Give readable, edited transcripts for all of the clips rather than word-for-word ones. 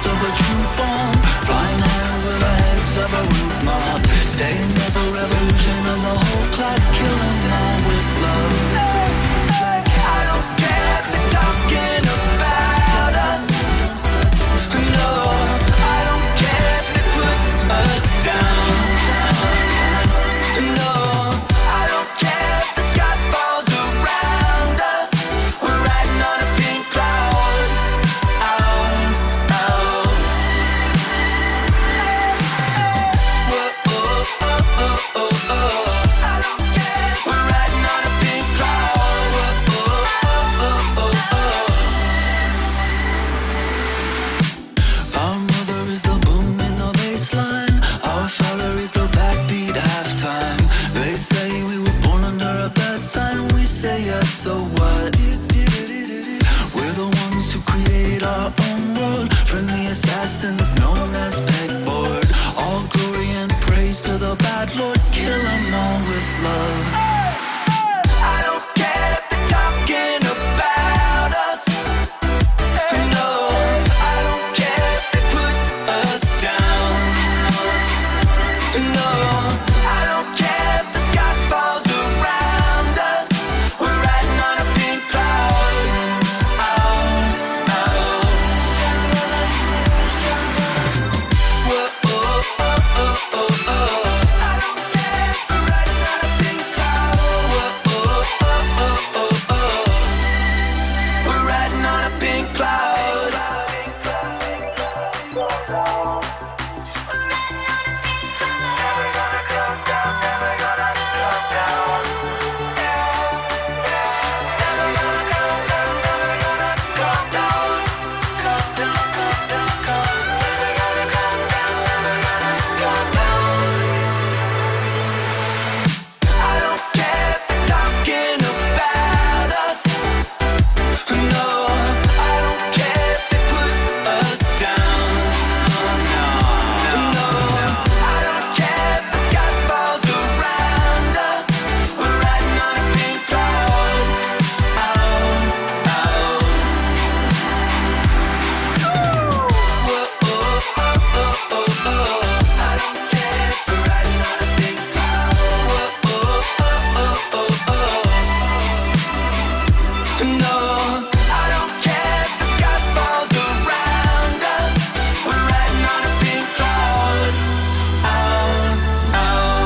truth of a true bomb. Flying high over the heads of a root mob. Staying at the revolution of the whole clock. Kill 'em all with love. I don't care if they're talking about us. No, I don't care if they put us down. No, I don't care if the sky falls around us. We're riding on a pink cloud. Oh, oh. Whoa, oh, oh, oh, oh, oh. I don't care. We're riding on a pink cloud. Whoa, oh, oh, oh, oh. Our mother is the boom in the bassline. Our father is the backbeat halftime. They say we were born under a bad sign. We say yes, so what? We're the ones who create our own world. Friendly assassins known as pegboard. All glory and praise to the bad Lord. Kill 'em all with love. I don't care if they're talking about us. No, I don't care if they put us down. No, I don't care if the sky falls around us. We're riding on a pink cloud. Oh, oh. Whoa, oh, oh, oh, oh, oh. I don't care. We're riding on a pink cloud. Whoa, oh, oh, oh, oh, oh. We're riding on a pink cloud. I don't care if they're talking about us. No, I don't care if they put us down. No, I don't care if the sky falls around us. We're riding on a pink cloud. Oh, oh. Whoa, oh, oh, oh, oh. I don't care if we're riding on a pink cloud. Whoa, oh, oh, oh, oh. No, I don't care if the sky falls around us. We're riding on a pink cloud. Oh, oh.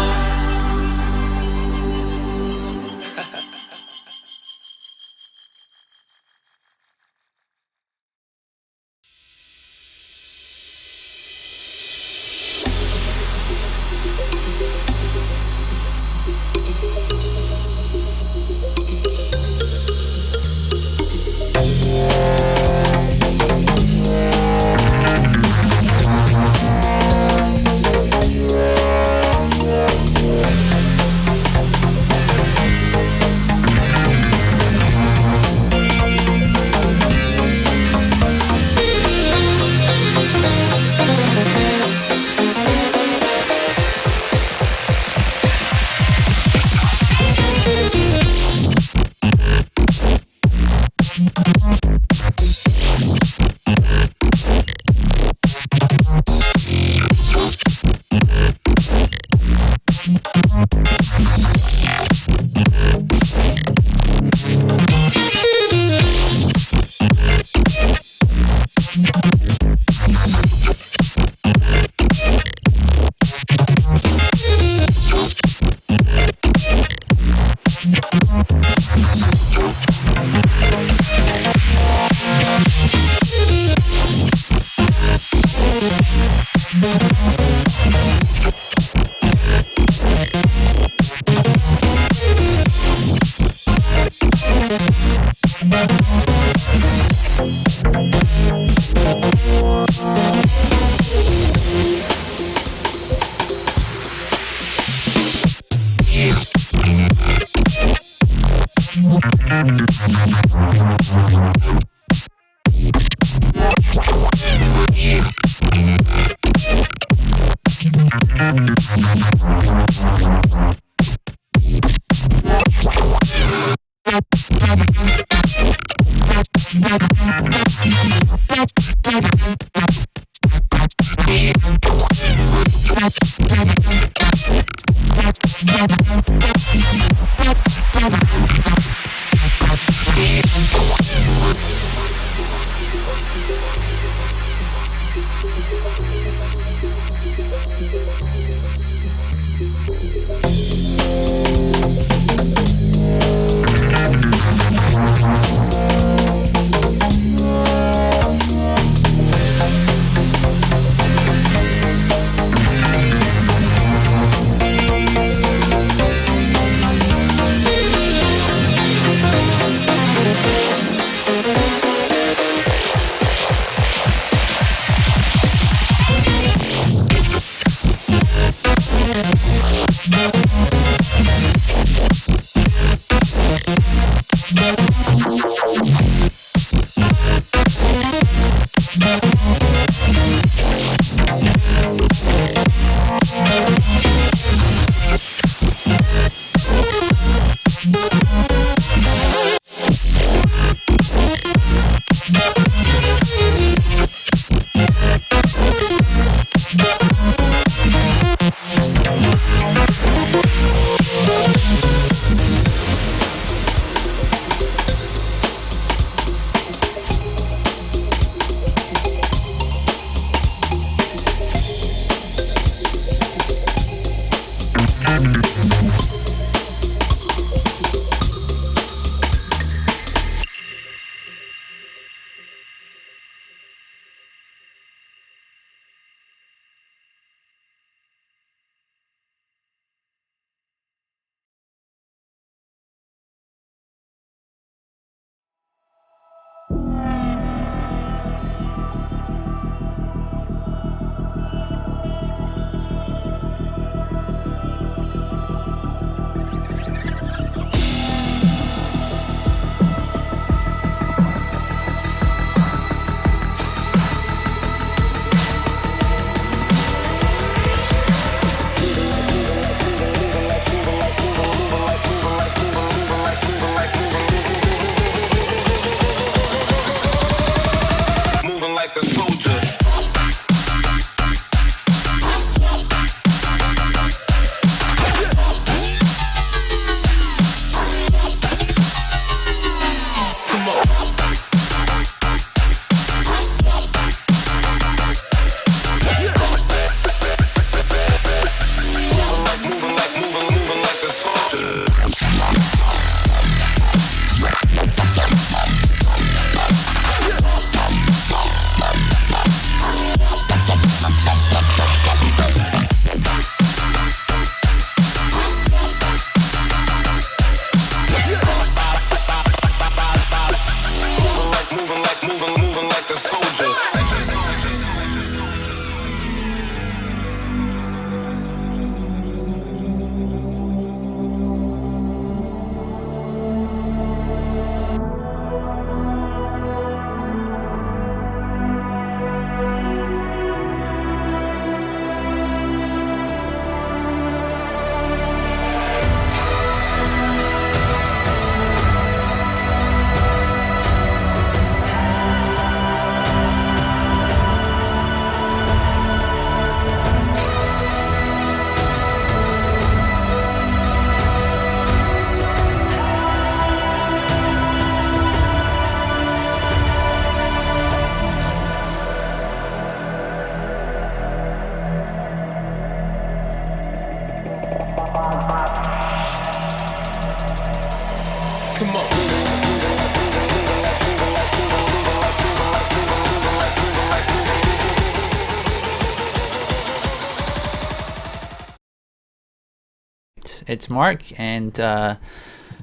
It's Mark, and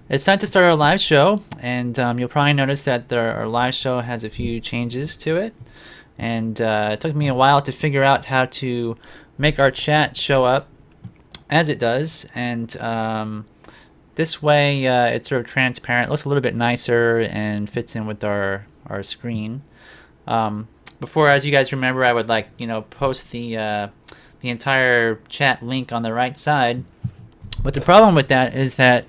it's time to start our live show. And you'll probably notice that our live show has a few changes to it. And it took me a while to figure out how to make our chat show up as it does. And this way, it's sort of transparent, looks a little bit nicer, and fits in with our screen. Before, as you guys remember, I would post the entire chat link on the right side. But the problem with that is that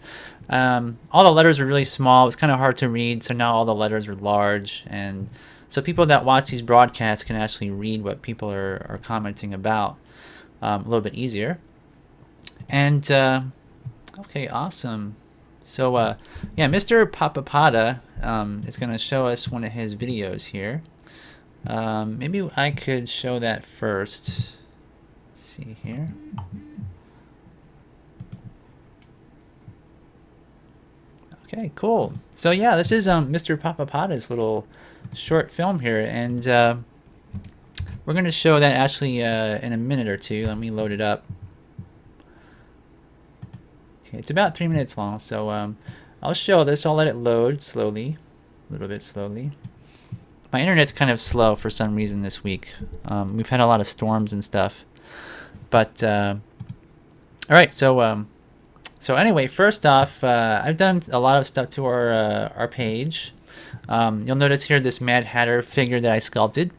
all the letters are really small. It's kind of hard to read, so now all the letters are large. And so people that watch these broadcasts can actually read what people are commenting about a little bit easier. And Okay, awesome. So, yeah, Mr. Papapada is going to show us one of his videos here. Maybe I could show that first. Let's see here. Okay, cool. So yeah, this is Mr. Papapada's little short film here, and we're going to show that actually in a minute or two. Let me load it up. Okay, it's about 3 minutes long, so I'll show this. I'll let it load slowly, a little bit slowly. My internet's kind of slow for some reason this week. We've had a lot of storms and stuff. But all right, so anyway, first off, I've done a lot of stuff to our page. You'll notice here this Mad Hatter figure that I sculpted,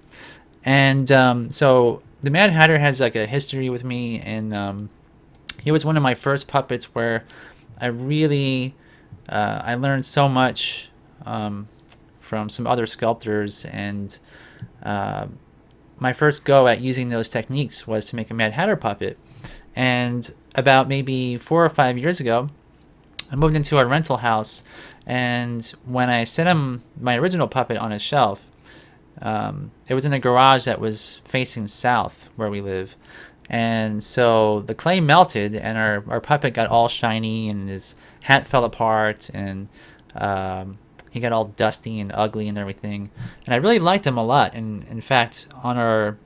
and so the Mad Hatter has like a history with me, and he was one of my first puppets where I really I learned so much from some other sculptors, and my first go at using those techniques was to make a Mad Hatter puppet. And about maybe 4 or 5 years ago, I moved into a rental house, and when I set him, my original puppet, on a shelf, it was in a garage that was facing south where we live. And so the clay melted, and our puppet got all shiny, and his hat fell apart, and he got all dusty and ugly and everything. And I really liked him a lot. And in fact, on our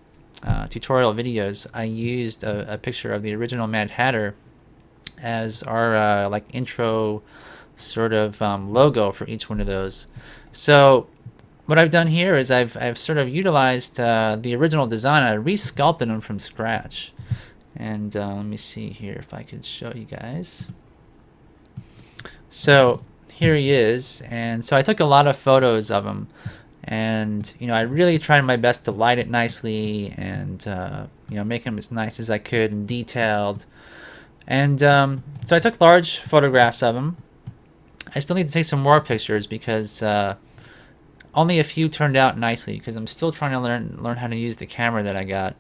tutorial videos, I used a picture of the original Mad Hatter as our like intro sort of logo for each one of those. So what I've done here is I've sort of utilized the original design. I re-sculpted them from scratch. And let me see here if I could show you guys. So here he is, and so I took a lot of photos of him, and I really tried my best to light it nicely, and make him as nice as I could and detailed. And so I took large photographs of him. I still need to take some more pictures because only a few turned out nicely, because I'm still trying to learn how to use the camera that I got,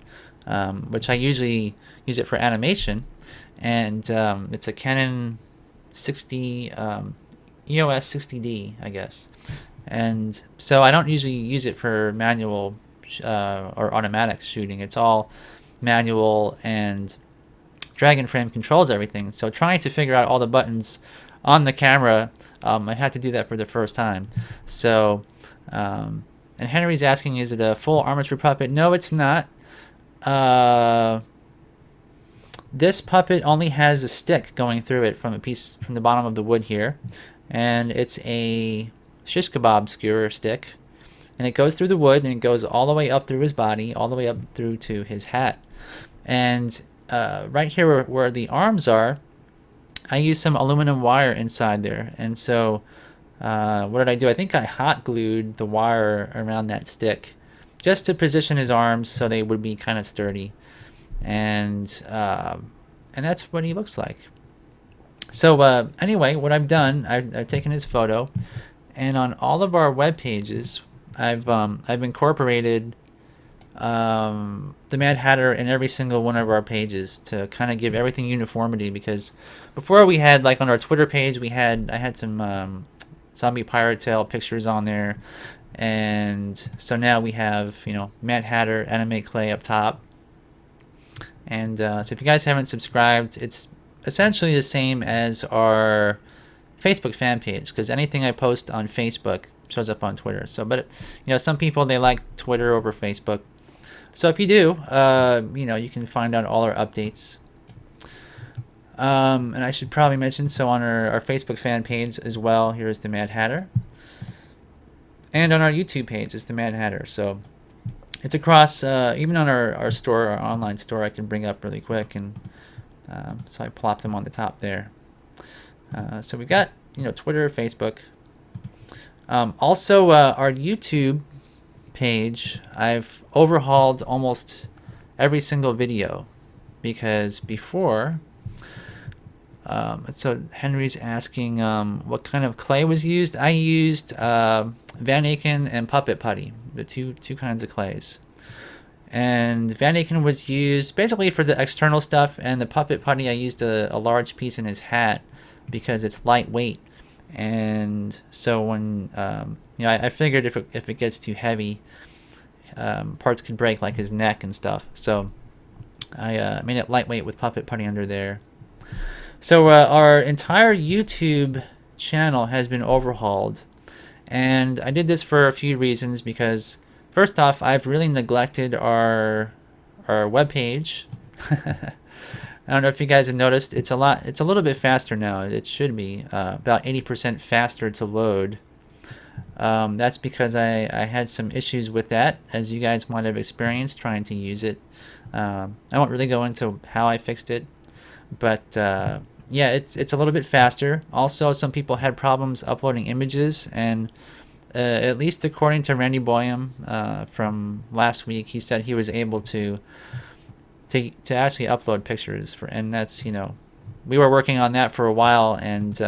which I usually use it for animation, and it's a Canon 60 EOS 60D, I guess. And so I don't usually use it for manual or automatic shooting. It's all manual, and Dragon Frame controls everything. So trying to figure out all the buttons on the camera, I had to do that for the first time. So, and Henry's asking, is it a full armature puppet? No, it's not. This puppet only has a stick going through it from the bottom of the wood here, and it's a shish kebab skewer stick, and it goes through the wood, and it goes all the way up through his body, all the way up through to his hat. And right here where the arms are, I used some aluminum wire inside there. And so what did I do? I think I hot glued the wire around that stick just to position his arms so they would be kind of sturdy. And that's what he looks like. So anyway, what I've done, I've taken his photo, and on all of our web pages, I've incorporated the Mad Hatter in every single one of our pages to kind of give everything uniformity. Because before, we had, like, on our Twitter page, I had some zombie pirate tail pictures on there, and so now we have Mad Hatter anime clay up top. And so if you guys haven't subscribed, it's essentially the same as our Facebook fan page, because anything I post on Facebook shows up on Twitter. So, but some people, they like Twitter over Facebook. So if you do, you can find out all our updates. And I should probably mention, so on our Facebook fan page as well, here is the Mad Hatter, and on our YouTube page is the Mad Hatter. So it's across, even on our store, our online store, I can bring up really quick, and so I plopped them on the top there. So we got Twitter, Facebook. Also, our YouTube page, I've overhauled almost every single video, because before, so Henry's asking what kind of clay was used. I used Van Aken and Puppet Putty, the two kinds of clays. And Van Aken was used basically for the external stuff, and the Puppet Putty, I used a large piece in his hat because it's lightweight. And so when I figured if it gets too heavy, parts could break, like his neck and stuff. So I made it lightweight with Puppet Putty under there. So our entire YouTube channel has been overhauled, and I did this for a few reasons. Because first off, I've really neglected our webpage. I don't know if you guys have noticed, it's a little bit faster now. It should be about 80% faster to load. That's because I had some issues with that, as you guys might have experienced trying to use it. I won't really go into how I fixed it, but yeah, it's a little bit faster. Also, some people had problems uploading images, and at least according to Randy Boyum from last week, he said he was able to actually upload pictures and that's, we were working on that for a while, and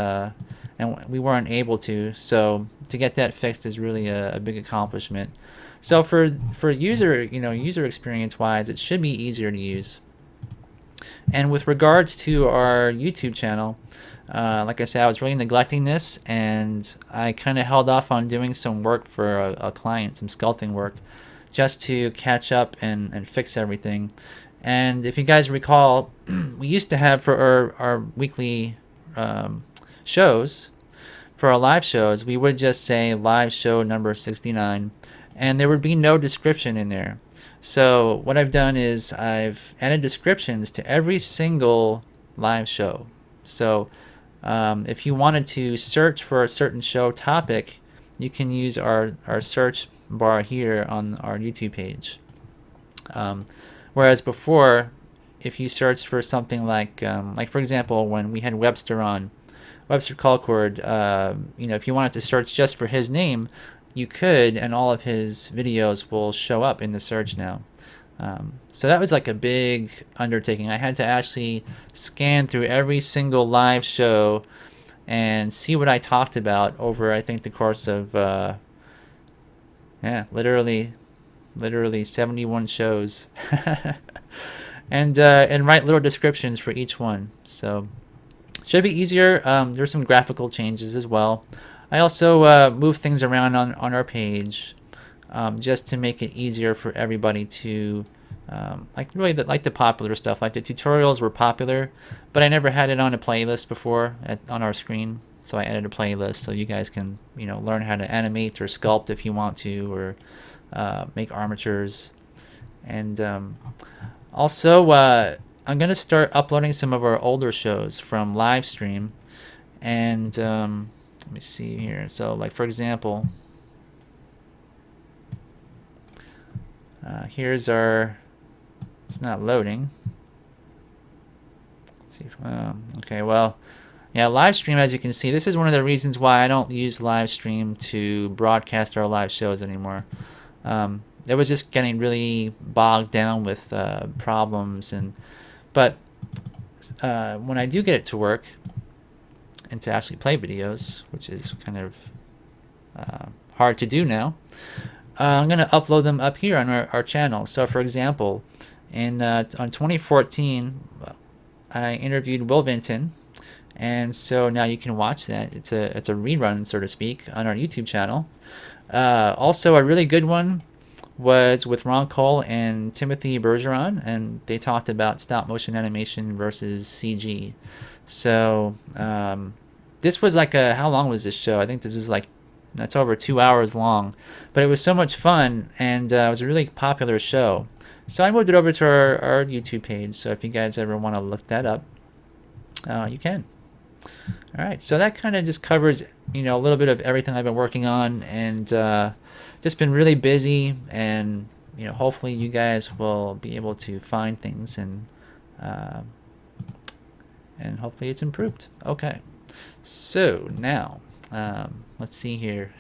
we weren't able to. So to get that fixed is really a big accomplishment. So for user experience wise, it should be easier to use. And with regards to our YouTube channel, like I said, I was really neglecting this, and I kind of held off on doing some work for a client, some sculpting work, just to catch up and fix everything. And if you guys recall, we used to have for our weekly shows, for our live shows, we would just say live show number 69, and there would be no description in there. So what I've done is I've added descriptions to every single live show. So if you wanted to search for a certain show topic, you can use our search bar here on our YouTube page. Whereas before, if you searched for something like for example, when we had Webster on, Webster Colcord, if you wanted to search just for his name, you could, and all of his videos will show up in the search now. So that was like a big undertaking. I had to actually scan through every single live show and see what I talked about over, I think, the course of literally 71 shows, and write little descriptions for each one. So should be easier. There's some graphical changes as well. I also moved things around on our page, just to make it easier for everybody to like the popular stuff. Like the tutorials were popular, but I never had it on a playlist before on our screen. So I added a playlist so you guys can learn how to animate or sculpt if you want to, or make armatures. And also I'm gonna start uploading some of our older shows from live stream. And let me see here. So like, for example, here's our, it's not loading. Let's see okay, well, yeah, live stream, as you can see, this is one of the reasons why I don't use live stream to broadcast our live shows anymore. It was just getting really bogged down with problems, but when I do get it to work and to actually play videos, which is kind of hard to do now, I'm going to upload them up here on our channel. So for example, on 2014, I interviewed Will Vinton, and so now you can watch that. It's a rerun, so to speak, on our YouTube channel. Also, a really good one was with Ron Cole and Timothy Bergeron, and they talked about stop motion animation versus CG. So this was like how long was this show? I think this was like, that's over 2 hours long, but it was so much fun, and it was a really popular show. So I moved it over to our YouTube page. So if you guys ever want to look that up, you can. All right, so that kind of just covers a little bit of everything I've been working on, and just been really busy, and hopefully you guys will be able to find things, and hopefully it's improved. Okay, so now let's see here.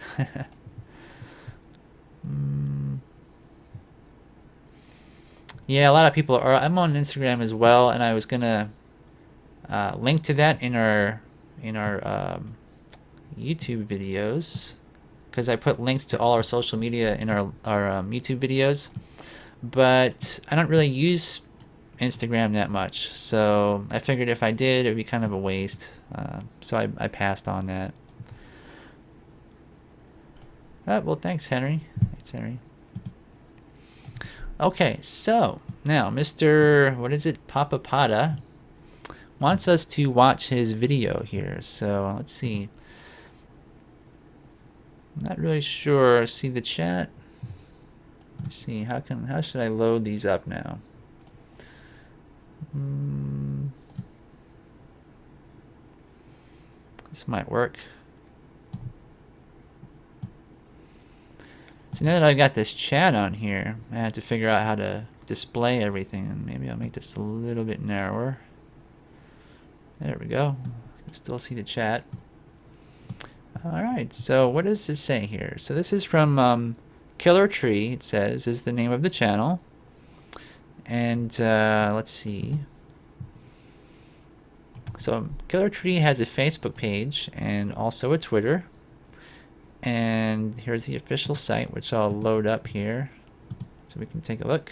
Yeah, a lot of people are. I'm on Instagram as well, and I was gonna link to that in our YouTube videos, because I put links to all our social media in our YouTube videos, but I don't really use Instagram that much, so I figured if I did, it would be kind of a waste. So I passed on that. Well, thanks, Henry. Thanks, Henry. Okay, so now Mr. What is it? Papapada wants us to watch his video here. So let's see. I'm not really sure. See the chat. Let's see. How should I load these up now? This might work. So now that I've got this chat on here, I have to figure out how to display everything, and maybe I'll make this a little bit narrower. There we go. I can still see the chat. Alright, so what does this say here? So this is from Killer Tree, it says, is the name of the channel. And let's see. So Killer Tree has a Facebook page and also a Twitter. And here's the official site, which I'll load up here so we can take a look.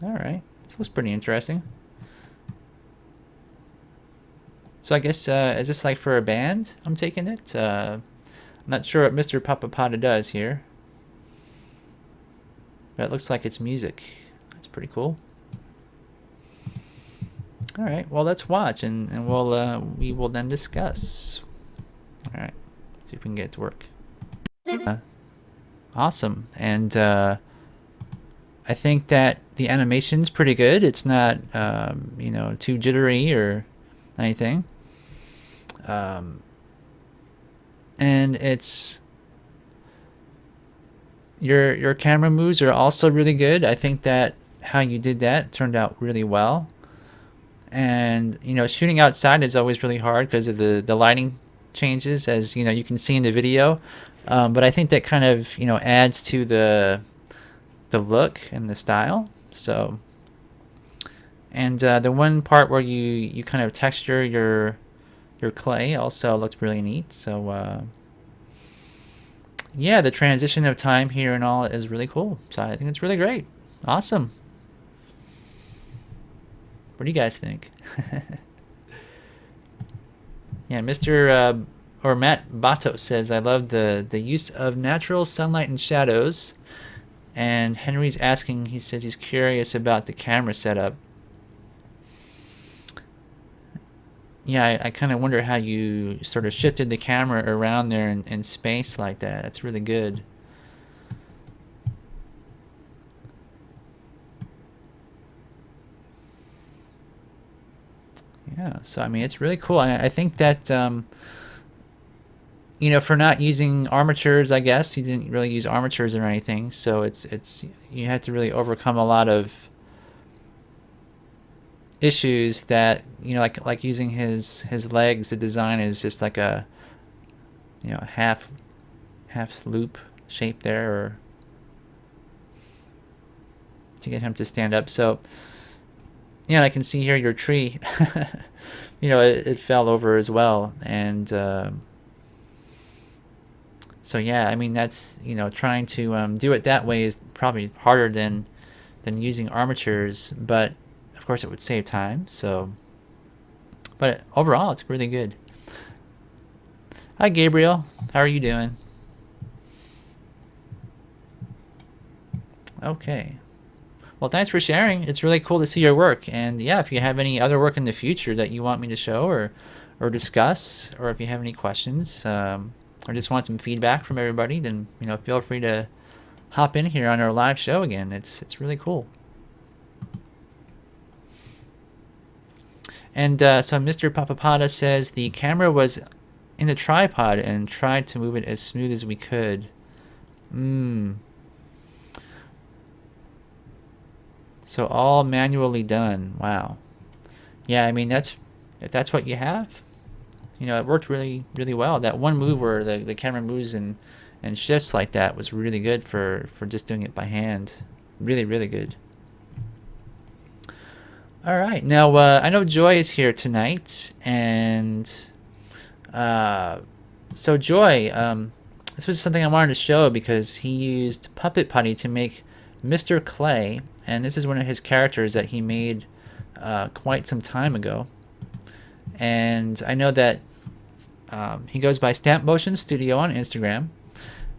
Alright, this looks pretty interesting. So I guess, is this like for a band? I'm taking it. I'm not sure what Mr. Papapada does here. But it looks like it's music. That's pretty cool. All right, well, let's watch, and we will then discuss. All right, see if we can get it to work. Awesome, and I think that the animation's pretty good. It's not, you know, too jittery or anything. And it's your camera moves are also really good. I think that how you did that turned out really well. And you know, shooting outside is always really hard because of the lighting changes, as you know, you can see in the video. But I think that kind of, you know, adds to the look and the style. So, and the one part where you kind of texture your clay also looks really neat. So yeah, the transition of time here and all is really cool. So I think it's really great. Awesome. What do you guys think? Yeah, Mr. Or Matt Bato says, I love the use of natural sunlight and shadows. And Henry's asking, he says he's curious about the camera setup. Yeah, I kind of wonder how you sort of shifted the camera around there in space like that. That's really good. Yeah, so I mean, it's really cool. I think that, you know, for not using armatures, I guess, you didn't really use armatures or anything. So it's you had to really overcome a lot of issues that, you know, like using his legs. The design is just like a, you know, half loop shape there, or to get him to stand up. So yeah, I can see here your tree. You know, it fell over as well, and so yeah, I mean, that's, you know, trying to do it that way is probably harder than using armatures, but of course it would save time. So, but overall, it's really good. Hi, Gabriel. How are you doing? Okay. Well, thanks for sharing. It's really cool to see your work. And yeah, if you have any other work in the future that you want me to show or discuss, or if you have any questions, or just want some feedback from everybody, then, you know, feel free to hop in here on our live show again. It's really cool. And so Mr. Papapada says the camera was in the tripod and tried to move it as smooth as we could. So all manually done. Wow. Yeah, I mean, if that's what you have, you know, it worked really, really well. That one move where the camera moves and shifts like that was really good for just doing it by hand. Really, really good. All right. Now, I know Joy is here tonight, and so Joy, this was something I wanted to show because he used Puppet Putty to make Mr. Clay, and this is one of his characters that he made quite some time ago. And I know that he goes by Stamp Motion Studio on Instagram.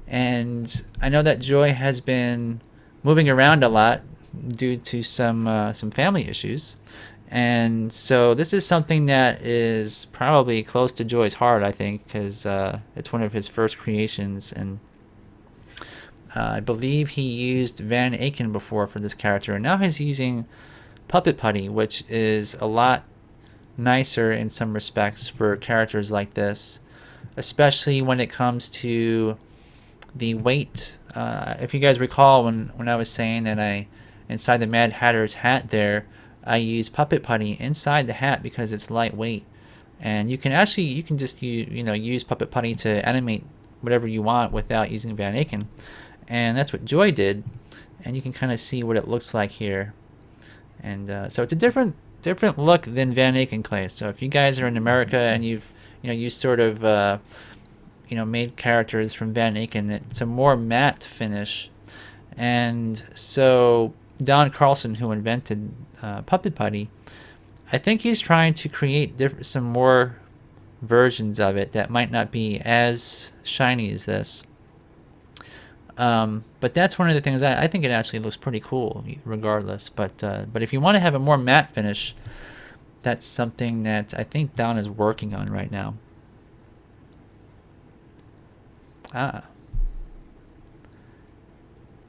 And I know that Joy has been moving around a lot due to some family issues. And so this is something that is probably close to Joy's heart, I think, because it's one of his first creations. And I believe he used Van Aken before for this character. And now he's using Puppet Putty, which is a lot nicer in some respects for characters like this, especially when it comes to the weight. If you guys recall when I was saying that inside the Mad Hatter's hat there, I use Puppet Putty inside the hat because it's lightweight, and you can just use Puppet Putty to animate whatever you want without using Van Aken, and that's what Joy did, and you can kind of see what it looks like here. And so it's a different look than Van Aken clay. So if you guys are in America and you sort of made characters from Van Aken, it's a more matte finish. And so Don Carlson, who invented Puppet Putty, I think he's trying to create some more versions of it that might not be as shiny as this. But that's one of the things I think it actually looks pretty cool regardless. But if you want to have a more matte finish, that's something that I think Don is working on right now.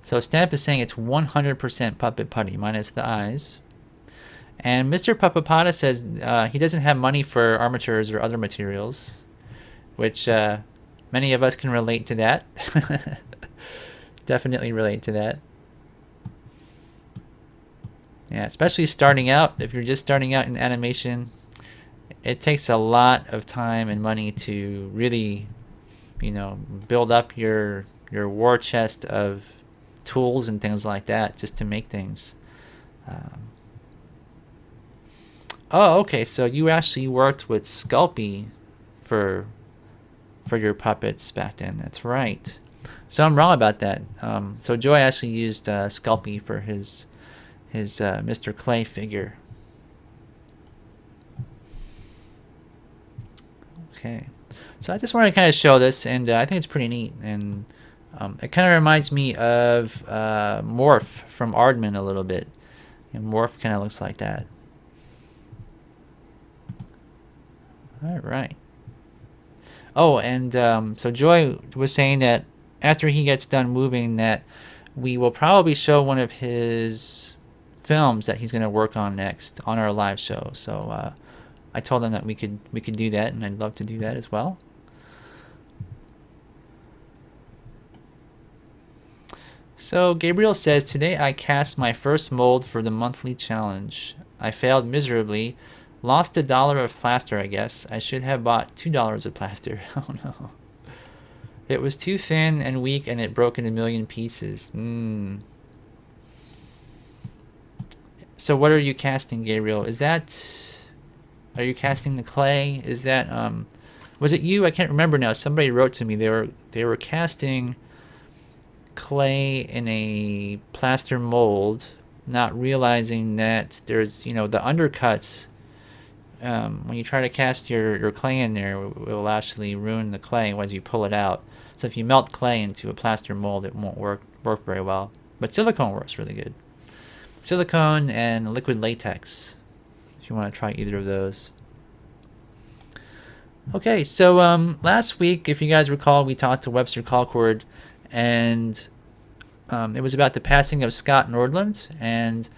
So Stamp is saying it's 100% Puppet Putty minus the eyes. And Mr. Papapada says he doesn't have money for armatures or other materials, which many of us can relate to that. Definitely relate to that. Yeah, especially starting out. If you're just starting out in animation, it takes a lot of time and money to really, build up your war chest of tools and things like that just to make things. Oh, okay. So you actually worked with Sculpey for your puppets back then. That's right. So I'm wrong about that. So Joy actually used Sculpey for his Mr. Clay figure. Okay. So I just wanted to kind of show this, and I think it's pretty neat. And it kind of reminds me of Morph from Aardman a little bit. And Morph kind of looks like that. All right. Oh, and so Joy was saying that after he gets done moving, that we will probably show one of his films that he's going to work on next on our live show. So I told him that we could do that, and I'd love to do that as well. So Gabriel says, today I cast my first mold for the monthly challenge. I failed miserably. Lost $1 of plaster, I guess. I should have bought $2 of plaster. Oh no. It was too thin and weak, and it broke in a million pieces. So what are you casting, Gabriel? Are you casting the clay? Is that was it you? I can't remember now. Somebody wrote to me. They were casting clay in a plaster mold, not realizing that there's the undercuts. When you try to cast your clay in there, it will actually ruin the clay as you pull it out. So if you melt clay into a plaster mold, it won't work very well. But silicone works really good. Silicone and liquid latex, if you want to try either of those. Okay, so last week, if you guys recall, we talked to Webster Colcord, and it was about the passing of Scott Nordland, and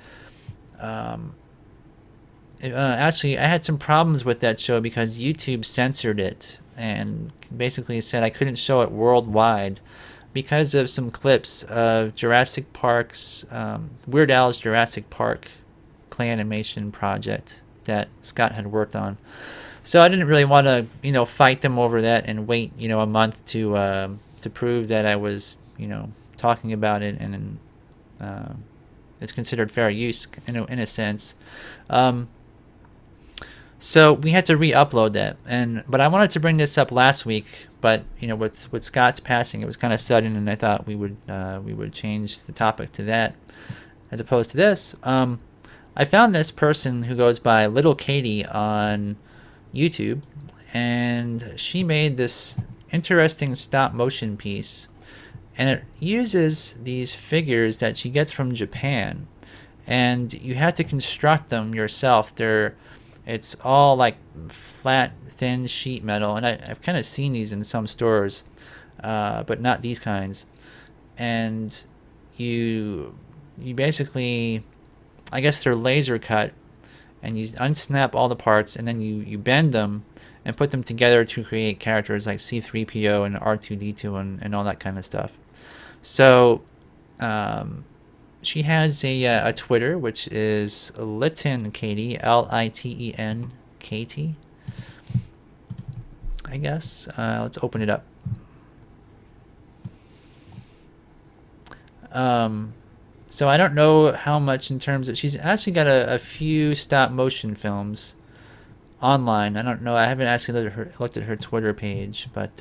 actually, I had some problems with that show because YouTube censored it and basically said I couldn't show it worldwide because of some clips of Jurassic Park's, Weird Al's Jurassic Park clay animation project that Scott had worked on. So I didn't really want to, fight them over that and wait, a month to prove that I was, talking about it, and it's considered fair use in a sense. So we had to re-upload that, but I wanted to bring this up last week, but with Scott's passing, it was kind of sudden, and I thought we would change the topic to that as opposed to this. I found this person who goes by Little Katie on YouTube, and she made this interesting stop motion piece, and it uses these figures that she gets from Japan, and you have to construct them yourself. It's all like flat, thin sheet metal, and I've kind of seen these in some stores, but not these kinds. And you basically, I guess they're laser cut, and you unsnap all the parts, and then you bend them and put them together to create characters like C-3PO and R2-D2 and all that kind of stuff. So she has a Twitter, which is Litten Katie, LITENKT, I guess. Let's open it up. So I don't know how much in terms of, she's actually got a few stop motion films online. I don't know. I haven't actually looked at her Twitter page, but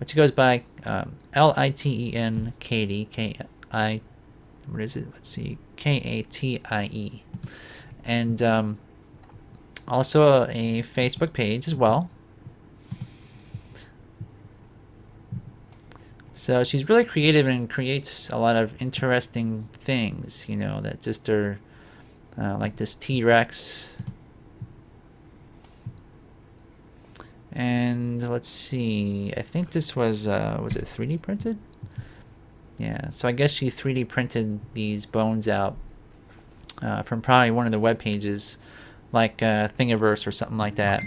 she goes by LITEN Katie, K-I, what is it? Let's see, KATIE, and also a Facebook page as well. So she's really creative and creates a lot of interesting things, that just are like this T-Rex. And let's see, I think this was it 3D printed? Yeah, so I guess she 3D printed these bones out from probably one of the web pages, like Thingiverse or something like that.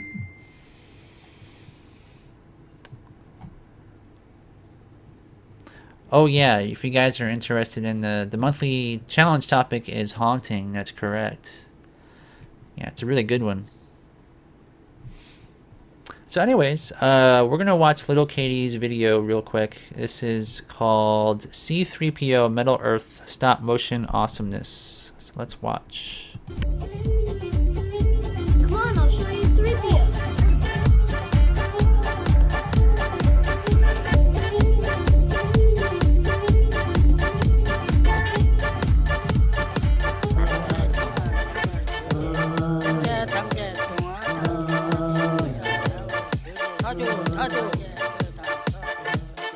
Oh yeah, if you guys are interested in the monthly challenge topic is haunting, that's correct. Yeah, it's a really good one. So anyways, we're going to watch Little Katie's video real quick. This is called C-3PO Metal Earth Stop Motion Awesomeness. So let's watch. Come on, I'll show you 3PO.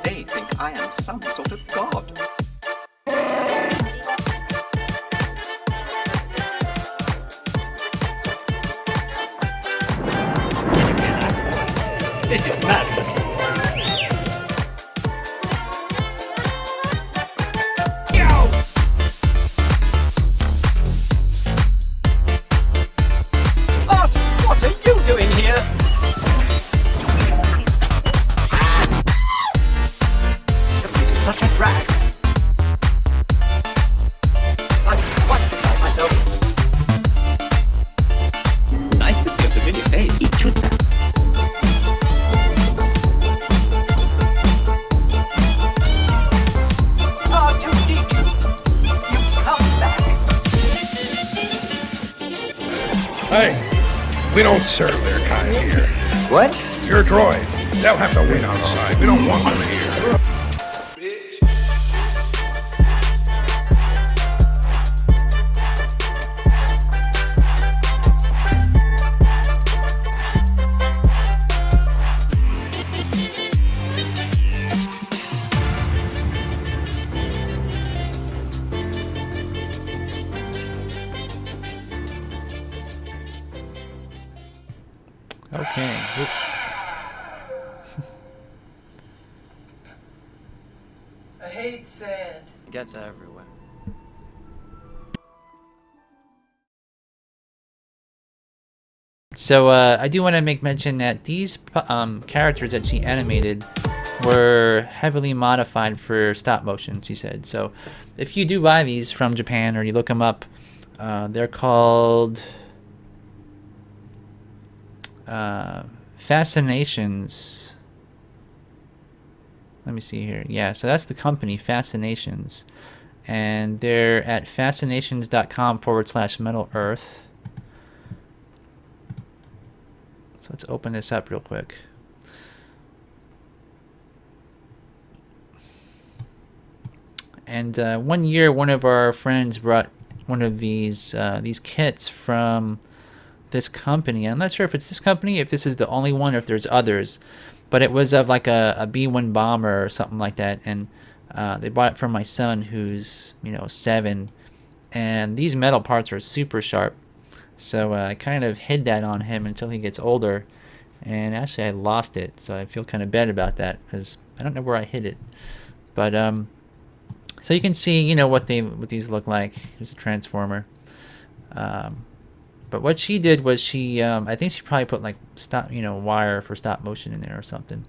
They think I am some sort of god. This is madness. Art, what are you doing here? This is such a drag. I'm quite beside myself. Nice to see a familiar face. It should be. R2-D2, you come back. Hey, we don't serve their kind here. What? You're a droid. They'll have to wait outside. We don't want them here. Okay. Oop. I hate sand. It gets everywhere. So I do want to make mention that these characters that she animated were heavily modified for stop motion, she said. So if you do buy these from Japan or you look them up, they're called Fascinations. Let me see here. Yeah, so that's the company, Fascinations. And they're at fascinations.com/Metal Earth. So let's open this up real quick. And one year, one of our friends brought one of these kits from this company. I'm not sure if it's this company, if this is the only one, or if there's others. But it was of like a B-1 bomber or something like that. And they bought it from my son, who's 7. And these metal parts are super sharp. So I kind of hid that on him until he gets older. And actually, I lost it. So I feel kind of bad about that because I don't know where I hid it. But so you can see, what these look like. Here's a transformer. But what she did was she, I think she probably put like wire for stop motion in there or something.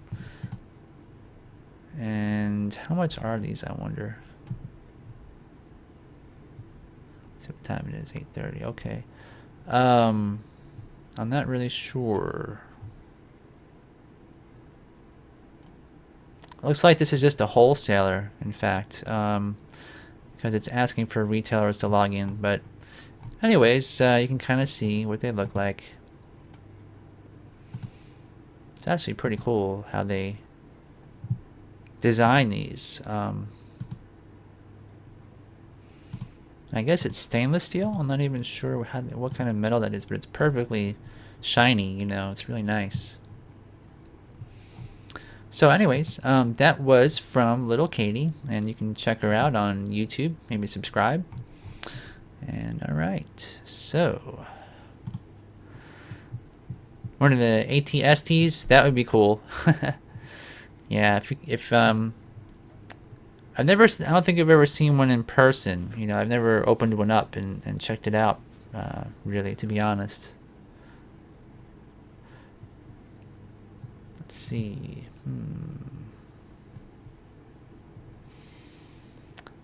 And how much are these, I wonder? Let's see what time it is. 8:30. Okay. I'm not really sure. Looks like this is just a wholesaler, in fact, because it's asking for retailers to log in. But anyways, you can kind of see what they look like. It's actually pretty cool how they design these. I guess it's stainless steel. I'm not even sure what kind of metal that is, but it's perfectly shiny. It's really nice. So anyways, that was from Little Katie, and you can check her out on YouTube, maybe subscribe. And alright, so one of the ATSTs, that would be cool. Yeah, if I don't think I've ever seen one in person. I've never opened one up and checked it out, really, to be honest. Let's see.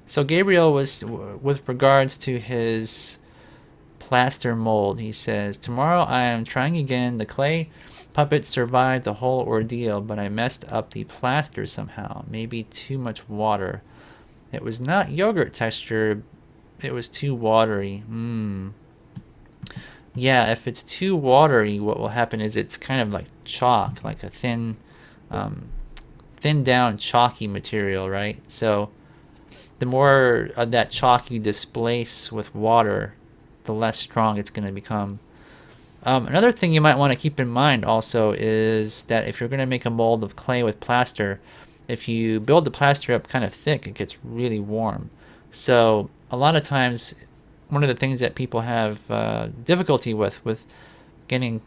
So Gabriel was, with regards to his plaster mold, he says, "Tomorrow I am trying again. The clay puppet survived the whole ordeal, but I messed up the plaster somehow. Maybe too much water. It was not yogurt texture. It was too watery. Yeah, if it's too watery, what will happen is it's kind of like chalk, like a thin down chalky material, right? So the more of that chalk you displace with water, the less strong it's going to become. Another thing you might want to keep in mind also is that if you're going to make a mold of clay with plaster, if you build the plaster up kind of thick, it gets really warm. So a lot of times, one of the things that people have difficulty with getting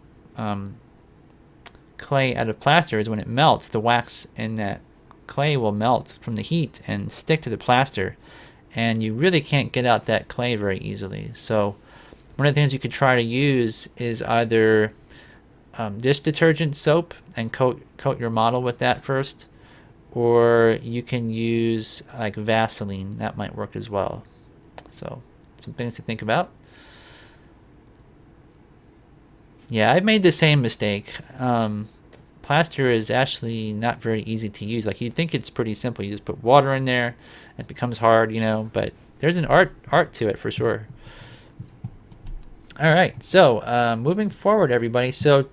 clay out of plaster is when it melts, the wax in that clay will melt from the heat and stick to the plaster, and you really can't get out that clay very easily. So one of the things you could try to use is either dish detergent soap and coat your model with that first, or you can use like Vaseline. That might work as well. So some things to think about. Yeah, I've made the same mistake. Plaster is actually not very easy to use. Like, you'd think it's pretty simple. You just put water in there, it becomes hard, but there's an art to it for sure. All right, so moving forward, everybody. So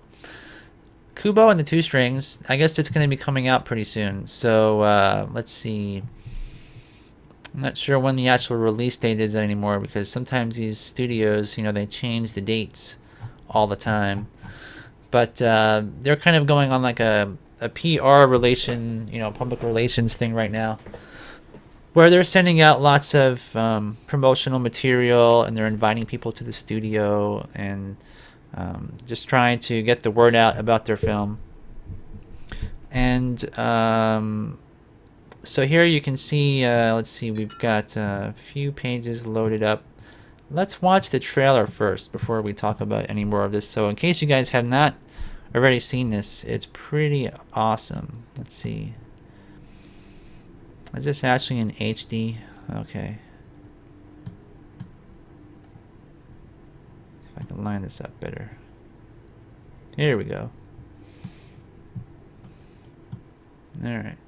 Kubo and the 2 strings, I guess it's going to be coming out pretty soon. So let's see. I'm not sure when the actual release date is anymore, because sometimes these studios, they change the dates all the time. But they're kind of going on like a PR relation, public relations thing right now, where they're sending out lots of promotional material, and they're inviting people to the studio and just trying to get the word out about their film. And so here you can see, let's see, we've got a few pages loaded up. Let's watch the trailer first before we talk about any more of this. So in case you guys have not already seen this, it's pretty awesome. Let's see. Is this actually in HD? Okay. See if I can line this up better. Here we go. All right.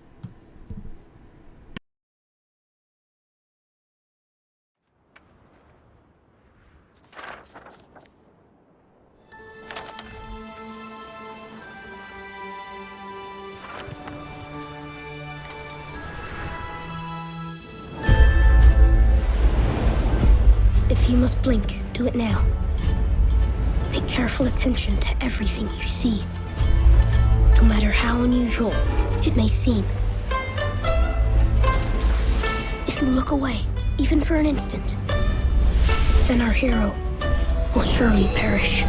If you must blink, do it now. Pay careful attention to everything you see, no matter how unusual it may seem. If you look away, even for an instant, then our hero will surely perish.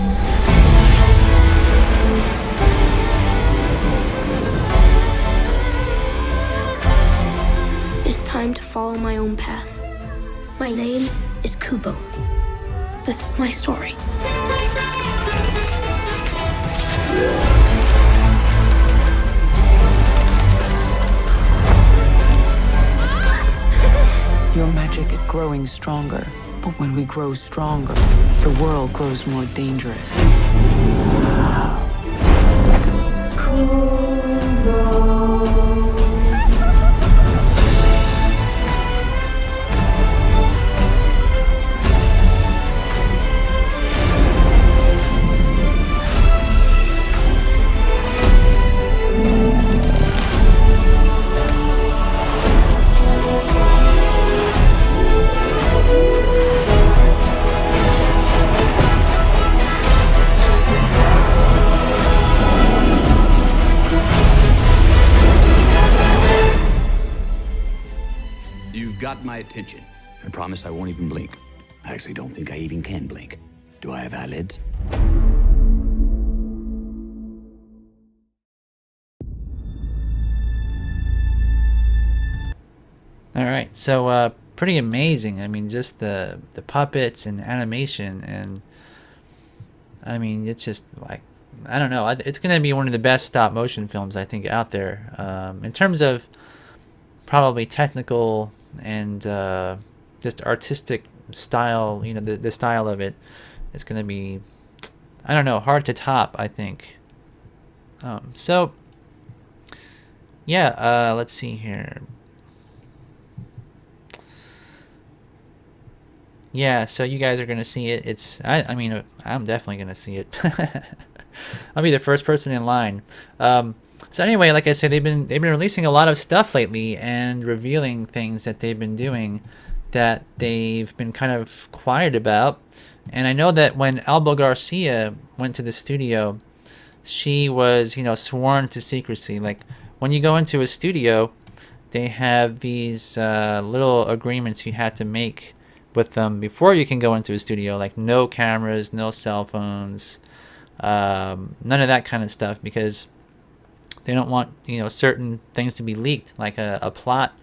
It is time to follow my own path. My name is Kubo. This is my story. Your magic is growing stronger, but when we grow stronger, the world grows more dangerous. You've got my attention. I promise I won't even blink. I actually don't think I even can blink. Do I have eyelids? All right, so pretty amazing. I mean, just the puppets and animation, and I mean, it's just like, I don't know. It's gonna be one of the best stop motion films I think out there, in terms of probably technical and just artistic style. You know, the style of it is gonna be, I don't know, hard to top, I think. So yeah, let's see here. Yeah, so you guys are gonna see it. I mean, I'm definitely gonna see it. I'll be the first person in line. So anyway, like I said, they've been releasing a lot of stuff lately and revealing things that they've been doing that they've been kind of quiet about. And I know that when Alba Garcia went to the studio, she was, sworn to secrecy. Like, when you go into a studio, they have these little agreements you have to make with them before you can go into a studio, like no cameras, no cell phones, none of that kind of stuff, because they don't want certain things to be leaked, like a plot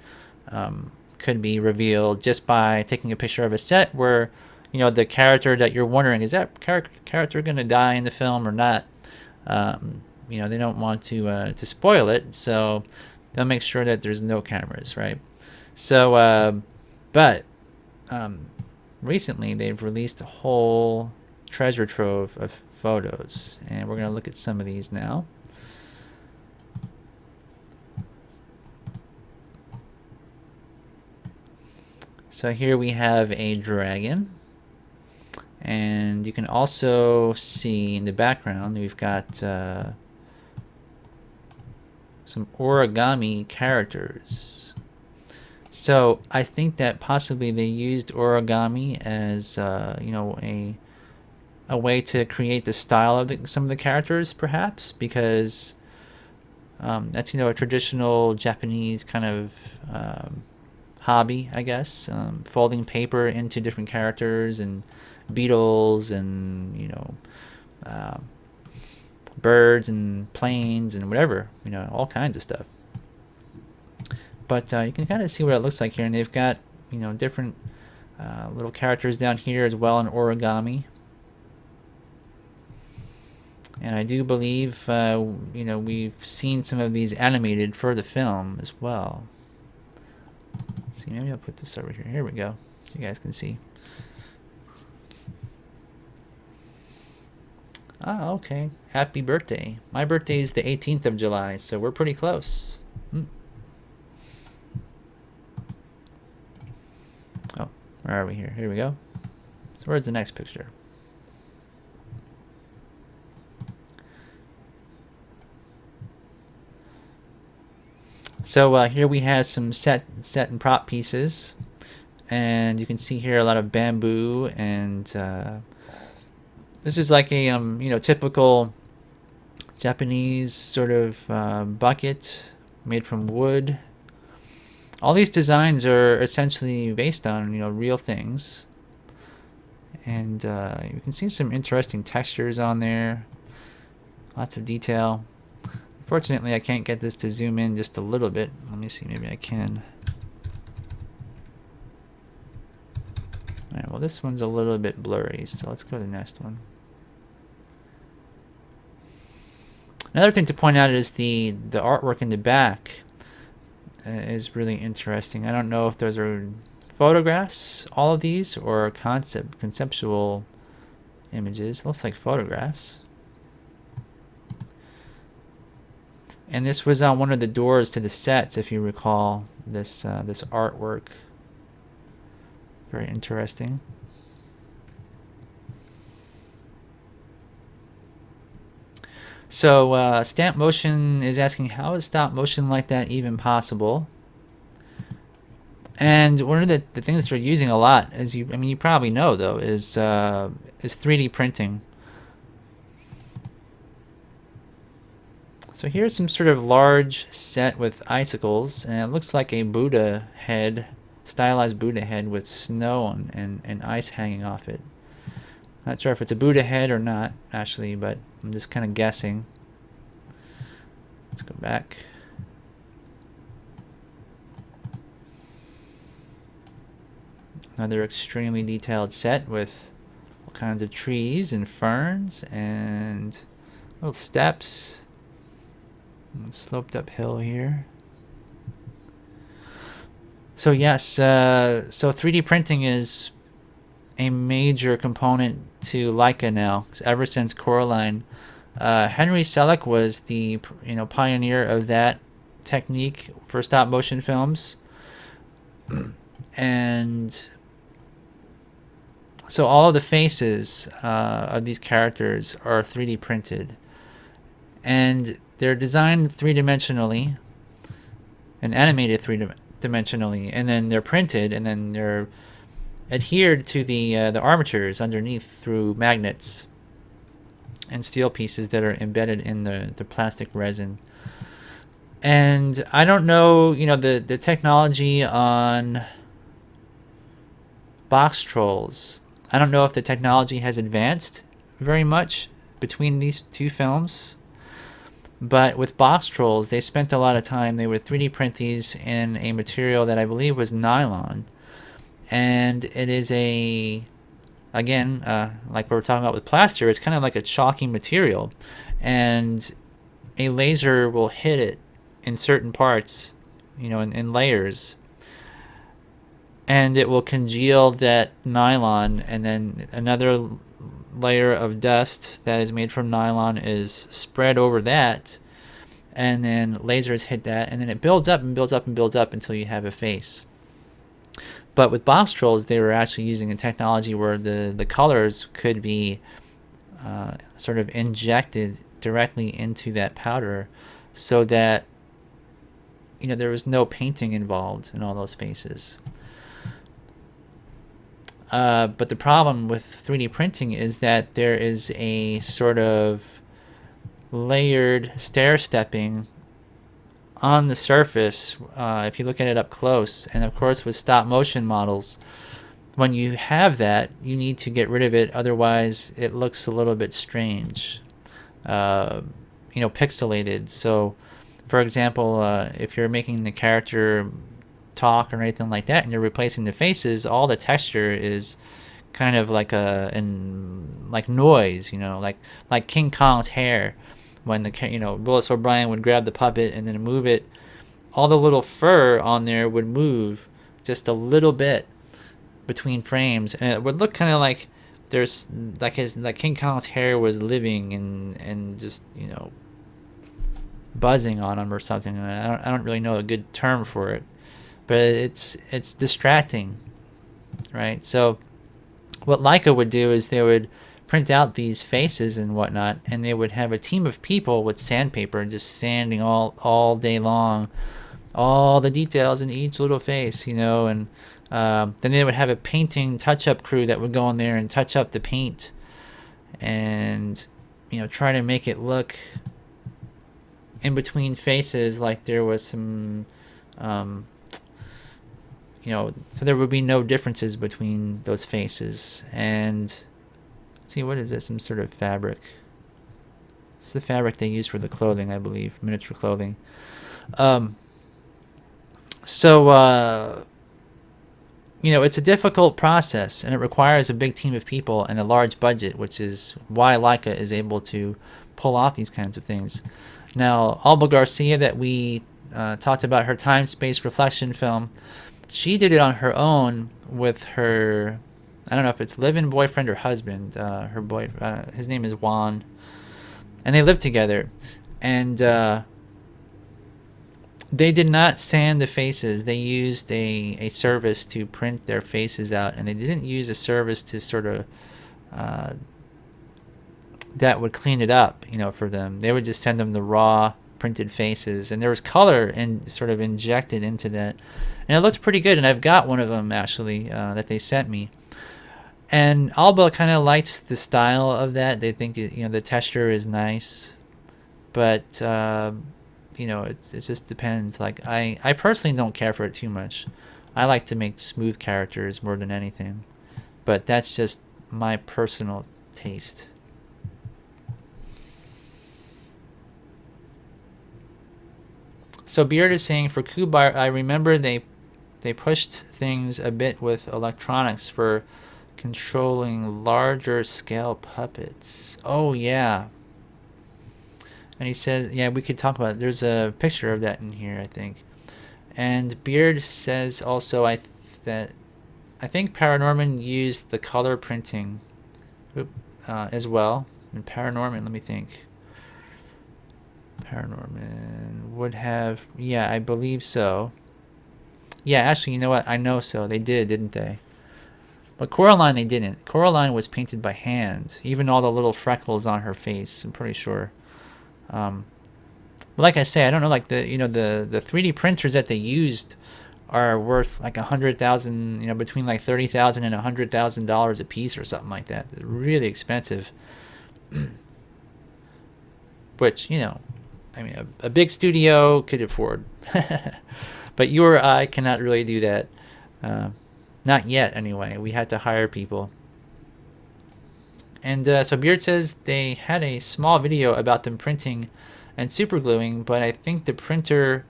could be revealed just by taking a picture of a set where the character that you're wondering, is that character going to die in the film or not. They don't want to spoil it, so they'll make sure that there's no cameras, right? So but recently they've released a whole treasure trove of photos, and we're going to look at some of these now. So here we have a dragon, and you can also see in the background we've got some origami characters. So I think that possibly they used origami as a way to create the style of some of the characters, perhaps, because that's a traditional Japanese kind of hobby, I guess, folding paper into different characters and beetles and birds and planes and whatever, all kinds of stuff. But you can kind of see what it looks like here, and they've got different little characters down here as well in origami. And I do believe we've seen some of these animated for the film as well. Let's see, maybe I'll put this over here. Here we go, so you guys can see. Ah, okay. Happy birthday. My birthday is the 18th of July, so we're pretty close. Oh, where are we here? Here we go. So where's the next picture? So here we have some set and prop pieces. And you can see here a lot of bamboo, and this is like a typical Japanese sort of bucket made from wood. All these designs are essentially based on real things, and you can see some interesting textures on there, lots of detail. Unfortunately, I can't get this to zoom in just a little bit. Let me see, maybe I can. Alright, well this one's a little bit blurry, so let's go to the next one. Another thing to point out is the artwork in the back is really interesting. I don't know if those are photographs, all of these, or conceptual images. It looks like photographs. And this was on one of the doors to the sets, if you recall, this artwork. Very interesting. So Stamp Motion is asking, how is stop motion like that even possible? And one of the things that we're using a lot, as you probably know though, is 3D printing. So here's some sort of large set with icicles, and it looks like a Buddha head, stylized Buddha head with snow and ice hanging off it. Not sure if it's a Buddha head or not, actually, but I'm just kind of guessing. Let's go back. Another extremely detailed set with all kinds of trees and ferns and little steps. And sloped uphill here. So yes, so 3D printing is a major component to Leica now. Ever since Coraline, Henry Selick was the pioneer of that technique for stop motion films, and so all of the faces of these characters are 3D printed, and they're designed three-dimensionally and animated three-dimensionally, and then they're printed, and then they're adhered to the armatures underneath through magnets and steel pieces that are embedded in the plastic resin. And I don't know, the technology on box trolls. I don't know if the technology has advanced very much between these two films. But with box trolls, they spent a lot of time. They would 3D print these in a material that I believe was nylon. And it is again, like we were talking about with plaster, it's kind of like a chalky material. And a laser will hit it in certain parts, in layers. And it will congeal that nylon, and then another layer of dust that is made from nylon is spread over that, and then lasers hit that, and then it builds up and builds up and builds up until you have a face. But with box trolls, they were actually using a technology where the colors could be sort of injected directly into that powder, so that there was no painting involved in all those faces. But the problem with 3D printing is that there is a sort of layered stair-stepping on the surface if you look at it up close. And of course with stop motion models, when you have that, you need to get rid of it, otherwise it looks a little bit strange, pixelated. So for example, if you're making the character talk or anything like that, and you're replacing the faces, all the texture is kind of like like noise, like King Kong's hair, when Willis O'Brien would grab the puppet and then move it, all the little fur on there would move just a little bit between frames, and it would look kind of like there's like King Kong's hair was living and just buzzing on him or something. I don't really know a good term for it. But it's distracting, right? So what Leica would do is they would print out these faces and whatnot, and they would have a team of people with sandpaper and just sanding all day long all the details in each little face, you know, and then they would have a painting touch-up crew that would go in there and touch up the paint and, you know, try to make it look in between faces like there was some, you know, so there would be no differences between those faces. And let's see, what is this? Some sort of fabric. It's the fabric they use for the clothing, I believe, miniature clothing. So you know, it's a difficult process, and it requires a big team of people and a large budget, which is why Laika is able to pull off these kinds of things. Now, Alba Garcia, that we talked about, her time-space reflection film, she did it on her own with her, I don't know if it's live-in boyfriend or husband. His name is Juan, and they lived together. And they did not sand the faces. They used a service to print their faces out, and they didn't use a service to sort of that would clean it up, you know, for them. They would just send them the raw printed faces, and there was color and sort of injected into that, and it looked pretty good. And I've got one of them actually that they sent me, and Alba kind of likes the style of that. They think it, you know, the texture is nice, but you know, it just depends. Like I personally don't care for it too much. I like to make smooth characters more than anything, but that's just my personal taste. So Beard is saying, for Kubo, I remember they pushed things a bit with electronics for controlling larger scale puppets. Oh yeah. And he says, yeah, we could talk about it. There's a picture of that in here, I think. And Beard says also that I think Paranorman used the color printing as well. And Paranorman, let me think. Paranorman would have, yeah, I believe so. Yeah, actually, you know what? I know so. They did, didn't they? But Coraline, they didn't. Coraline was painted by hand. Even all the little freckles on her face, I'm pretty sure. But like I say, I don't know, like the 3D printers that they used are worth like $100,000, you know, between like $30,000 and $100,000 a piece or something like that. They're really expensive. Which, you know, I mean, a big studio could afford. But you or I cannot really do that. Not yet, anyway. We had to hire people. And so Beard says they had a small video about them printing and supergluing, but I think the printer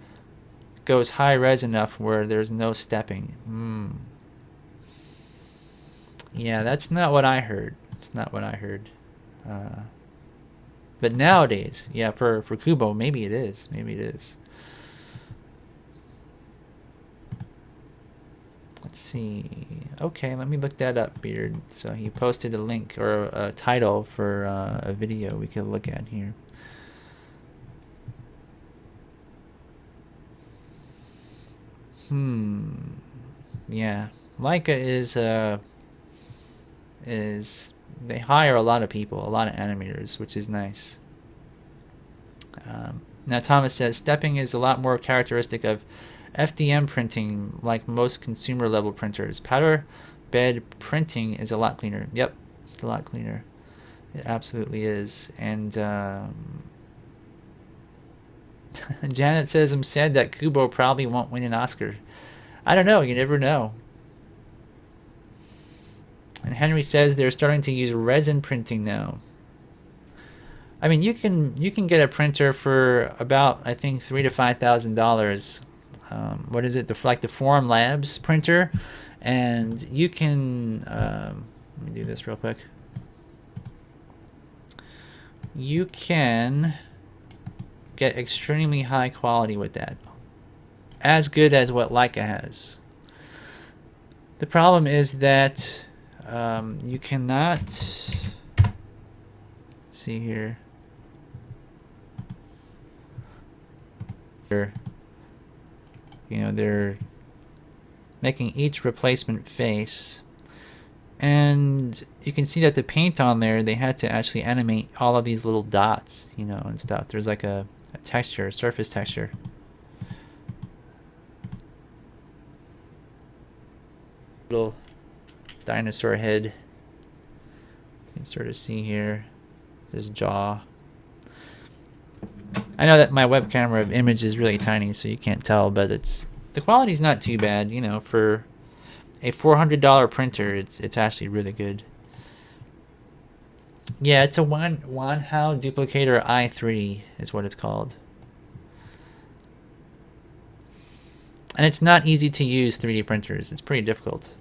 goes high res enough where there's no stepping. Yeah, that's not what I heard. It's not what I heard. But nowadays, yeah, for Kubo, maybe it is. Maybe it is. Let's see. Okay, let me look that up, Beard. So he posted a link or a title for a video we could look at here. Yeah, Laika is they hire a lot of people, a lot of animators, which is nice. Now Thomas says stepping is a lot more characteristic of FDM printing, like most consumer level printers. Powder bed printing is a lot cleaner. Yep, it's a lot cleaner. It absolutely is. And Janet says, I'm sad that Kubo probably won't win an Oscar. I don't know. You never know. And Henry says they're starting to use resin printing now. I mean, you can get a printer for about, I think, $3,000 to $5,000. What is it? Like the Forum Labs printer, and you can. Let me do this real quick. You can get extremely high quality with that, as good as what Laika has. The problem is that you cannot see here. You know, they're making each replacement face, and you can see that the paint on there, they had to actually animate all of these little dots, you know, and stuff. There's like a texture, surface texture. little dinosaur head. You can sort of see here his jaw. I know that my web camera image is really tiny, so you can't tell, but the quality's not too bad. You know, for a $400 printer, it's actually really good. Yeah, it's a Wanhao Duplicator i3 is what it's called. And it's not easy to use 3D printers. It's pretty difficult.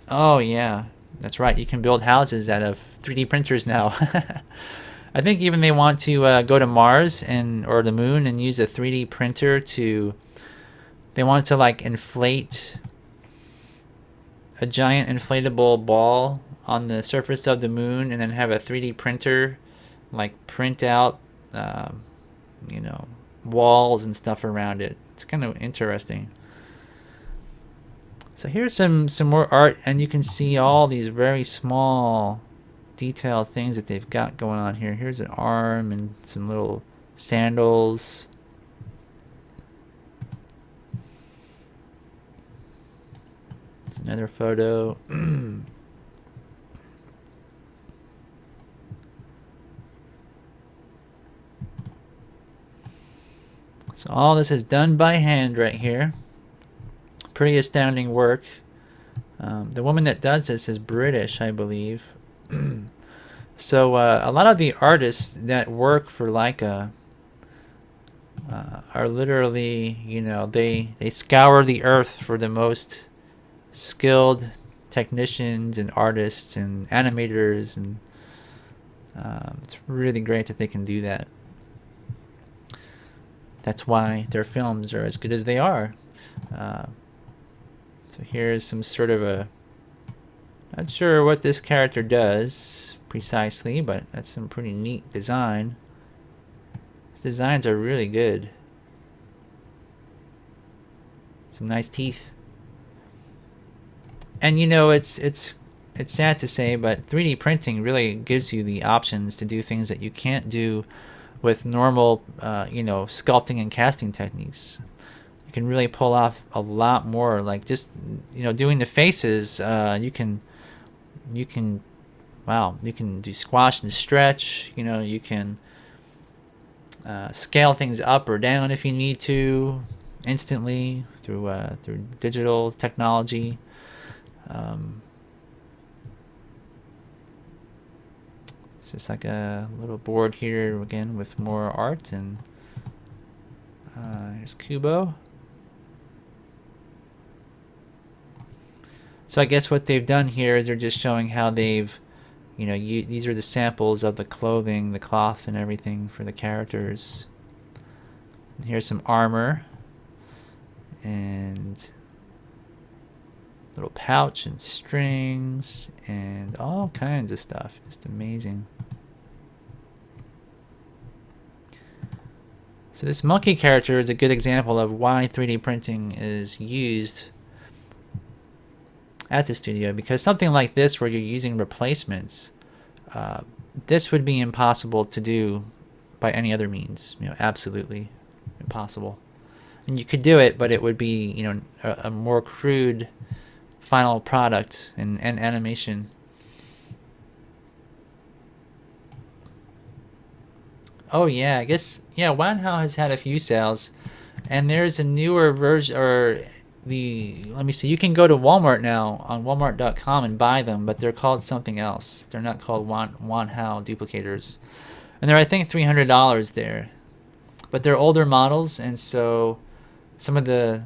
Oh yeah, that's right. You can build houses out of 3D printers now. I think even they want to go to Mars or the moon and use a 3D printer to. They want to like inflate a giant inflatable ball on the surface of the moon, and then have a 3D printer like print out, you know, walls and stuff around it. It's kind of interesting. So here's some more art, and you can see all these very small detailed things that they've got going on here. Here's an arm and some little sandals. It's another photo. So all this is done by hand right here. Pretty astounding work. The woman that does this is British, I believe. So a lot of the artists that work for Leica are literally, you know, they scour the earth for the most skilled technicians and artists and animators, and it's really great that they can do that. That's why their films are as good as they are. So here's some sort of a, not sure what this character does precisely, but that's some pretty neat design. These designs are really good. Some nice teeth. And you know, it's sad to say, but 3D printing really gives you the options to do things that you can't do with normal, you know, sculpting and casting techniques. You can really pull off a lot more. Like just, you know, doing the faces, you can do squash and stretch. You know, you can scale things up or down if you need to instantly through digital technology. It's just like a little board here again with more art, and here's Kubo. So I guess what they've done here is they're just showing how they've, you know, these are the samples of the clothing, the cloth and everything for the characters. And here's some armor and little pouch and strings and all kinds of stuff. Just amazing. So this monkey character is a good example of why 3D printing is used at the studio, because something like this where you're using replacements, this would be impossible to do by any other means. You know, absolutely impossible. And you could do it, but it would be, you know, a more crude final product and animation. Oh yeah, I guess, yeah, Wanhao has had a few sales, and there's a newer version, or let me see, you can go to Walmart now on walmart.com and buy them, but they're called something else. They're not called Wanhao duplicators. And they're, I think, $300 there. But they're older models, and so some of the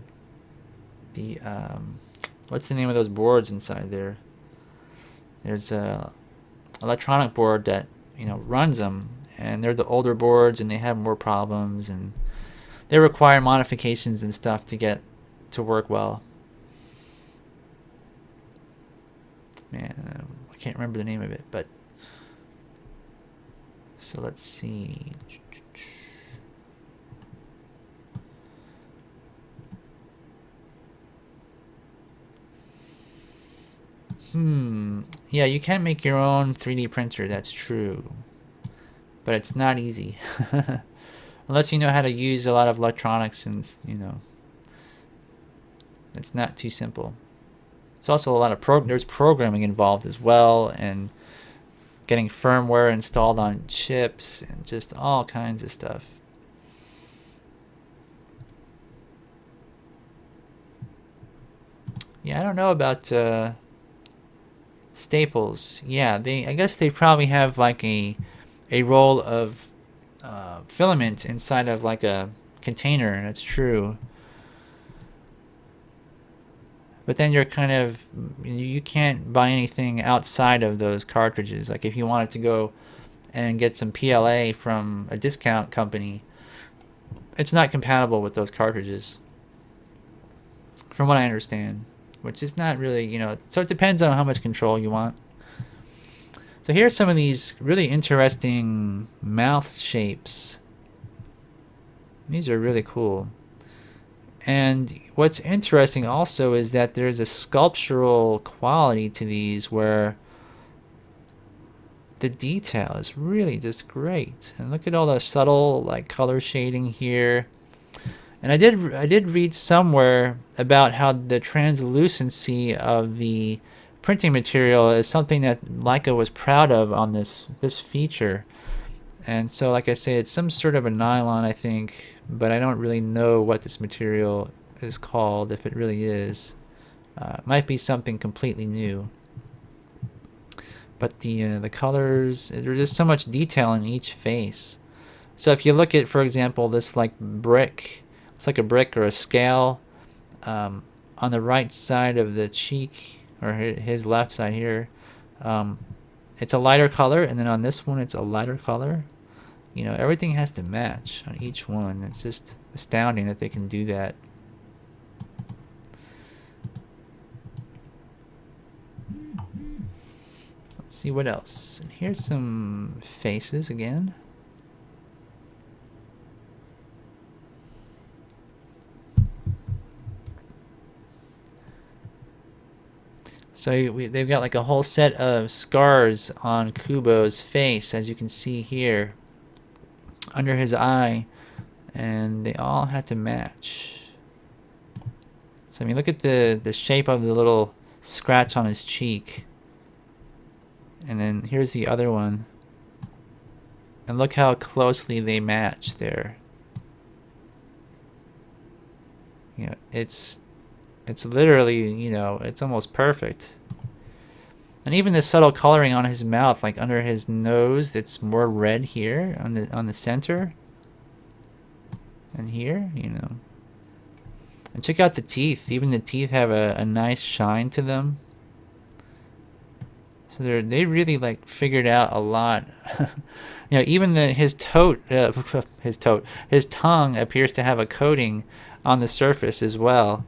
what's the name of those boards inside there? There's a electronic board that, you know, runs them, and they're the older boards, and they have more problems, and they require modifications and stuff to get to work well. Man, I can't remember the name of it, but so let's see. Yeah, you can make your own 3D printer, that's true. But it's not easy. unless you know how to use a lot of electronics, and it's not too simple. It's also a lot of there's programming involved as well, and getting firmware installed on chips, and just all kinds of stuff. Yeah, I don't know about Staples. Yeah, I guess they probably have like a roll of filament inside of like a container. That's true. But then you're kind of, you can't buy anything outside of those cartridges. Like if you wanted to go and get some PLA from a discount company, it's not compatible with those cartridges, from what I understand, which is not really, so it depends on how much control you want. So here's some of these really interesting mouth shapes. These are really cool. And what's interesting also is that there's a sculptural quality to these where the detail is really just great. And look at all the subtle like color shading here. And I did read somewhere about how the translucency of the printing material is something that Leica was proud of on this feature. And so, like I say, it's some sort of a nylon, I think, but I don't really know what this material is called, if it really is. It might be something completely new. But the colors, there's just so much detail in each face. So if you look at, for example, this like brick, it's like a brick or a scale on the right side of the cheek, or his left side here. It's a lighter color, and then on this one it's a lighter color. Everything has to match on each one. It's just astounding that they can do that. Let's see what else. And here's some faces again. So they've got like a whole set of scars on Kubo's face, as you can see here, under his eye, and they all had to match. So I mean, look at the shape of the little scratch on his cheek, and then here's the other one, and look how closely they match there. It's literally, it's almost perfect. And even the subtle coloring on his mouth, like under his nose, it's more red here on the center. And here, And check out the teeth. Even the teeth have a nice shine to them. So they really like figured out a lot. Even his tongue appears to have a coating on the surface as well.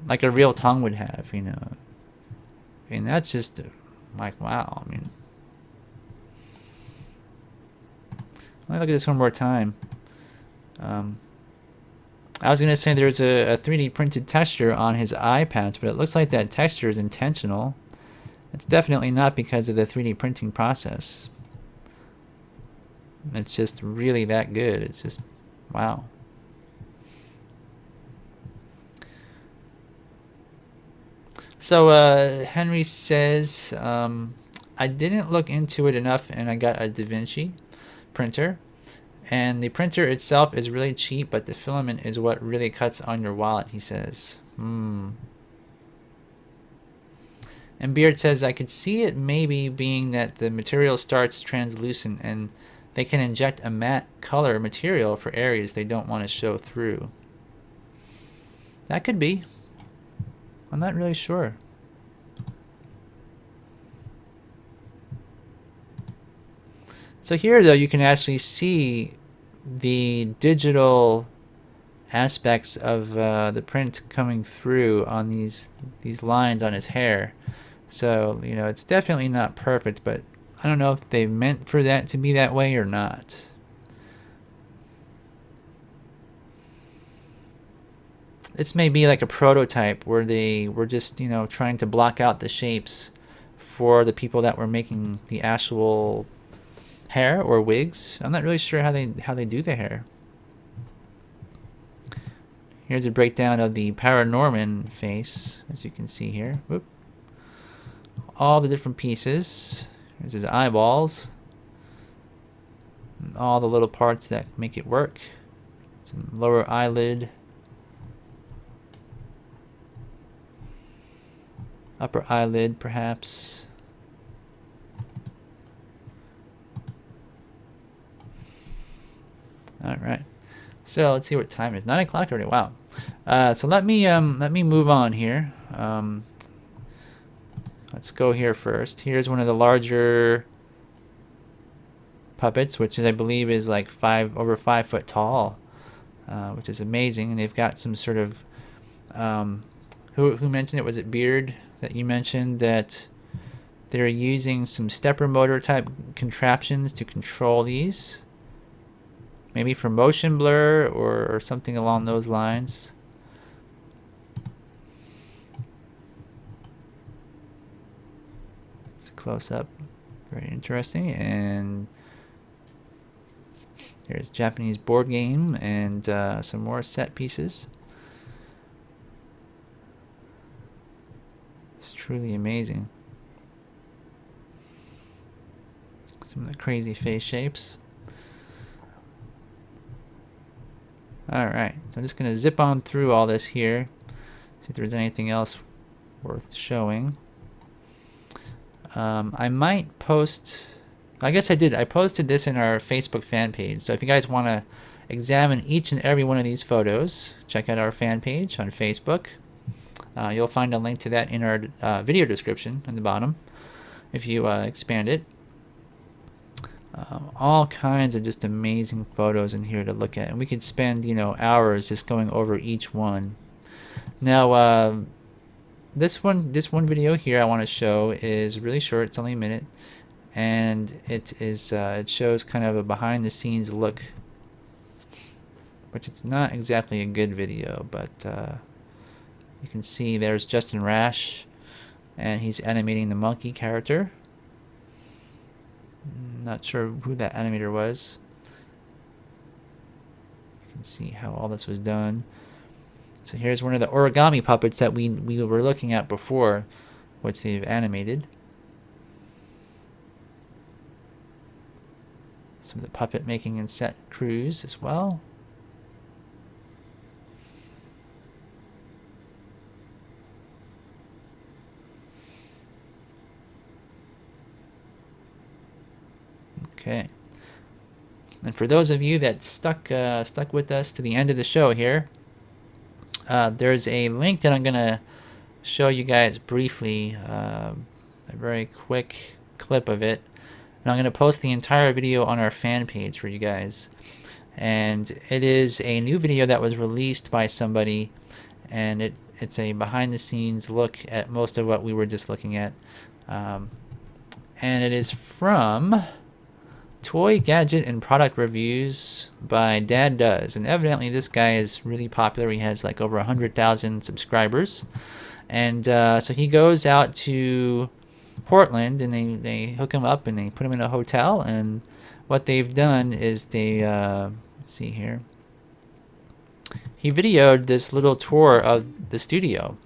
Like a real tongue would have, And that's just like, wow. I mean, let me look at this one more time. I was going to say there's a 3D printed texture on his eye patch, but it looks like that texture is intentional. It's definitely not because of the 3D printing process. It's just really that good. It's just, wow. So Henry says, I didn't look into it enough, and I got a Da Vinci printer. And the printer itself is really cheap, but the filament is what really cuts on your wallet, he says. And Beard says, I could see it maybe being that the material starts translucent and they can inject a matte color material for areas they don't want to show through. That could be. I'm not really sure. So here, though, you can actually see the digital aspects of the print coming through on these lines on his hair. So, it's definitely not perfect, but I don't know if they meant for that to be that way or not. This may be like a prototype where they were just, trying to block out the shapes for the people that were making the actual hair or wigs. I'm not really sure how they do the hair. Here's a breakdown of the Paranorman face, as you can see here. Whoop. All the different pieces. Here's his eyeballs. And all the little parts that make it work. Some lower eyelid. Upper eyelid, perhaps. All right. So let's see what time it is. 9 o'clock already. Wow. So let me move on here. Let's go here first. Here's one of the larger puppets, which is, I believe, is like over 5 foot tall, which is amazing. And they've got some sort of who mentioned it? Was it Beard that you mentioned that they're using some stepper motor type contraptions to control these? Maybe for motion blur or something along those lines. It's a close up. Very interesting. And here's Japanese board game and some more set pieces. It's truly amazing. Some of the crazy face shapes. Alright, so I'm just going to zip on through all this here. See if there's anything else worth showing. I might post... I guess I did. I posted this in our Facebook fan page. So if you guys want to examine each and every one of these photos, check out our fan page on Facebook. You'll find a link to that in our video description in the bottom if you expand it. All kinds of just amazing photos in here to look at, and we could spend hours just going over each one. Now this one video here I want to show is really short. It's only a minute, and it shows kind of a behind the scenes look, which it's not exactly a good video, but you can see there's Justin Rash, and he's animating the monkey character. Not sure who that animator was. You can see how all this was done. So here's one of the origami puppets that we were looking at before, which they've animated. Some of the puppet making and set crews as well. Okay. And for those of you that stuck with us to the end of the show here, there's a link that I'm gonna show you guys briefly, a very quick clip of it, and I'm gonna post the entire video on our fan page for you guys. And it is a new video that was released by somebody, and it's a behind-the-scenes look at most of what we were just looking at, and it is from Toy, Gadget, and Product Reviews by Dad Does. And evidently this guy is really popular. He has like over 100,000 subscribers. And so he goes out to Portland, and they hook him up and they put him in a hotel. And what they've done is they, let's see here. He videoed this little tour of the studio.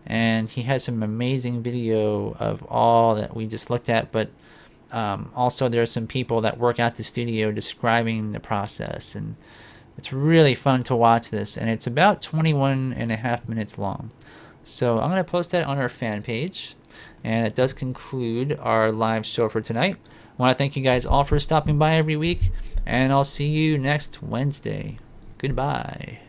And he has some amazing video of all that we just looked at, but also there's some people that work at the studio describing the process, and it's really fun to watch this, and it's about 21.5 minutes long. So I'm going to post that on our fan page, and it does conclude our live show for tonight. I want to thank you guys all for stopping by every week, and I'll see you next Wednesday. Goodbye.